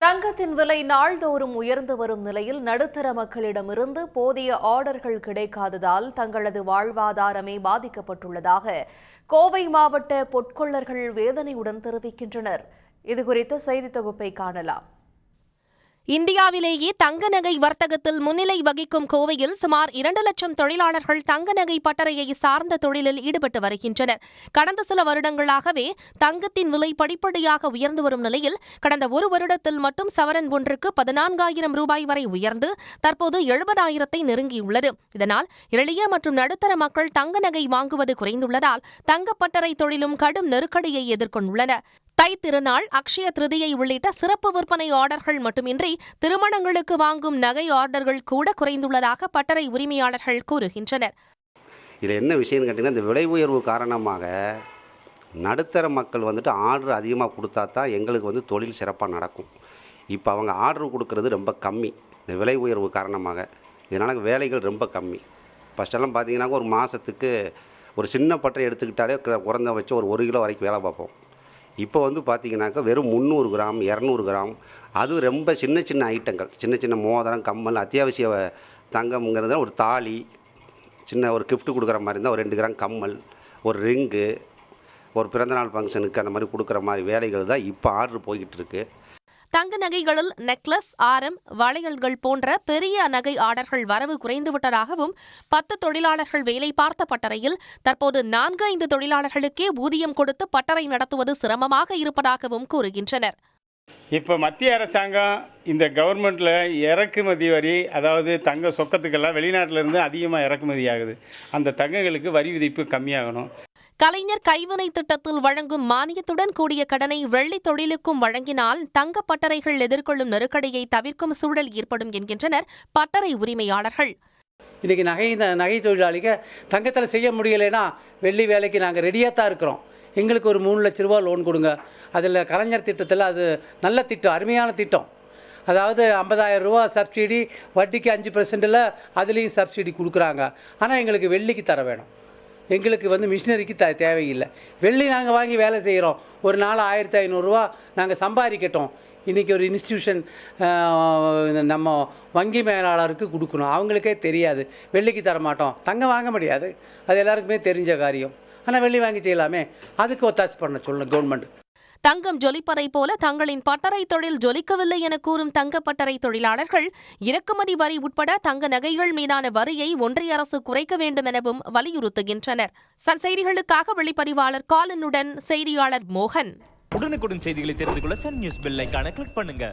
தங்கத்தின் விலை நாள்தோறும் உயர்ந்து வரும் நிலையில் நடுத்தர மக்களிடமிருந்து போதிய ஆர்டர்கள் கிடைக்காததால் தங்களது வாழ்வாதாரமே பாதிக்கப்பட்டுள்ளதாக கோவை மாவட்ட பொற்கொள்ளர்கள் வேதனையுடன் தெரிவிக்கின்றனர். இதுகுறித்த செய்தி தொகுப்பை காணலாம். இந்தியாவிலேயே தங்க நகை வர்த்தகத்தில் முன்னிலை வகிக்கும் கோவையில் சுமார் 2 லட்சம் தொழிலாளர்கள் தங்க நகை பட்டறையை சார்ந்த தொழிலில் ஈடுபட்டு வருகின்றனர். கடந்த சில வருடங்களாகவே தங்கத்தின் விலை படிப்படியாக உயர்ந்து வரும் நிலையில் கடந்த ஒரு வருடத்தில் மட்டும் சவரன் ஒன்றுக்கு 14,000 ரூபாய் வரை உயர்ந்து தற்போது 70,000-ஐ நெருங்கியுள்ளது. இதனால் எளிய மற்றும் நடுத்தர மக்கள் தங்க நகை வாங்குவது குறைந்துள்ளதால் தங்கப்பட்டறை தொழிலும் கடும் நெருக்கடியை எதிர்கொண்டுள்ளன. தை திருநாள், அக்ஷய திருதியை உள்ளிட்ட சிறப்பு விற்பனை ஆர்டர்கள் மட்டுமின்றி திருமணங்களுக்கு வாங்கும் நகை ஆர்டர்கள் கூட குறைந்துள்ளதாக பட்டறை உரிமையாளர்கள் கூறுகின்றனர். இதில் என்ன விஷயம்னு கேட்டிங்கன்னா, இந்த விலை உயர்வு காரணமாக நடுத்தர மக்கள் ஆர்டர் அதிகமாக கொடுத்தா தான் எங்களுக்கு தொழில் சிறப்பாக நடக்கும். இப்போ அவங்க ஆர்டர் கொடுக்கறது ரொம்ப கம்மி. இந்த விலை உயர்வு காரணமாக இதனால் வேலைகள் ரொம்ப கம்மி. ஃபஸ்ட்டெல்லாம் பார்த்தீங்கன்னா ஒரு மாதத்துக்கு ஒரு சின்ன பட்டறை எடுத்துக்கிட்டாலே குறைந்த வச்சு ஒரு 1 கிலோ வரைக்கும் வேலை பார்ப்போம். இப்போ பார்த்தீங்கன்னாக்கா வெறும் 300 கிராம் 200 கிராம், அது ரொம்ப சின்ன சின்ன ஐட்டங்கள், சின்ன சின்ன மோதிரம், கம்மல், அத்தியாவசிய தங்கம்ங்கிறது ஒரு தாலி, சின்ன ஒரு கிஃப்ட் கொடுக்குற மாதிரி இருந்தால் ஒரு 2 கிராம் கம்மல், ஒரு ரிங்கு, ஒரு பிறந்தநாள் ஃபங்க்ஷனுக்கு அந்த மாதிரி கொடுக்குற மாதிரி வேலைகள் தான் இப்போ ஆர்டர் போய்கிட்டு இருக்கு. தங்க நகைகளில் நெக்லஸ், ஆரம், வளையல்கள் போன்ற பெரிய நகை ஆர்டர்கள் வரவு குறைந்துவிட்டதாகவும் 10 தொழிலாளர்கள் வேலை பார்த்த பட்டறையில் தற்போது 4-5 தொழிலாளர்களுக்கே ஊதியம் கொடுத்து பட்டறை நடத்துவது சிரமமாக இருப்பதாகவும் கூறுகின்றனர். இப்போ மத்திய அரசாங்கம் இந்த கவர்மெண்ட்டில் இறக்குமதி வரி, அதாவது தங்க சொக்கத்துக்கெல்லாம் வெளிநாட்டிலேருந்து அதிகமாக இறக்குமதி ஆகுது. அந்த தங்கங்களுக்கு வரி விதிப்பு கம்மியாகணும். கலைஞர் கைவினை திட்டத்தில் வழங்கும் மானியத்துடன் கூடிய கடனை வெள்ளி தொழிலுக்கும் வழங்கினால் தங்க பட்டறைகள் எதிர்கொள்ளும் நெருக்கடியை தவிர்க்கும் சூழல் ஏற்படும் என்கின்றனர் பட்டறை உரிமையாளர்கள். இன்றைக்கி நகை தொழிலாளிக தங்கத்தில் செய்ய முடியலைன்னா வெள்ளி வேலைக்கு நாங்கள் ரெடியாக தான் இருக்கிறோம். எங்களுக்கு ஒரு 3 லட்ச ரூபா லோன் கொடுங்க. அதில் கலைஞர் திட்டத்தில் அது நல்ல திட்டம், அருமையான திட்டம். அதாவது 50,000 ரூபா சப்சிடி, வட்டிக்கு 5%, அதுலேயும் சப்சிடி கொடுக்குறாங்க. ஆனால் எங்களுக்கு வெள்ளிக்கு தர வேணும். எங்களுக்கு மிஷினரிக்கு தேவையில்லை. வெள்ளி நாங்கள் வாங்கி வேலை செய்கிறோம். ஒரு நாள் 1,500 ரூபா நாங்கள் சம்பாதிக்கட்டும். இன்றைக்கி ஒரு இன்ஸ்டியூஷன் நம்ம வங்கி மேலாளருக்கு கொடுக்கணும். அவங்களுக்கே தெரியாது, வெள்ளிக்கு தரமாட்டோம், தங்கம் வாங்க முடியாது, அது எல்லாருக்குமே தெரிஞ்ச காரியம். ஆனால் வெள்ளி வாங்கி செய்யலாமே, அதுக்கு ஒத்தாசை பண்ண சொல்லணும் கவர்மெண்ட். தங்கம் ஜொலிப்பதை போல தங்களின் பட்டறை தொழில் ஜொலிக்கவில்லை என கூறும் தங்கப்பட்டறை தொழிலாளர்கள் இறக்குமதி வரி உட்பட தங்க நகைகள் மீதான வரியை ஒன்றிய அரசு குறைக்க வேண்டும் எனவும் வலியுறுத்துகின்றனர். சன் செய்திகளுக்காக வெளிப்பதிவாளர் காலனுடன் செய்தியாளர் மோகன். உடனுக்குடன் செய்திகளை தெரிந்து கொள்ள சன் நியூஸ் பெல் ஐகானை கிளிக் பண்ணுங்க.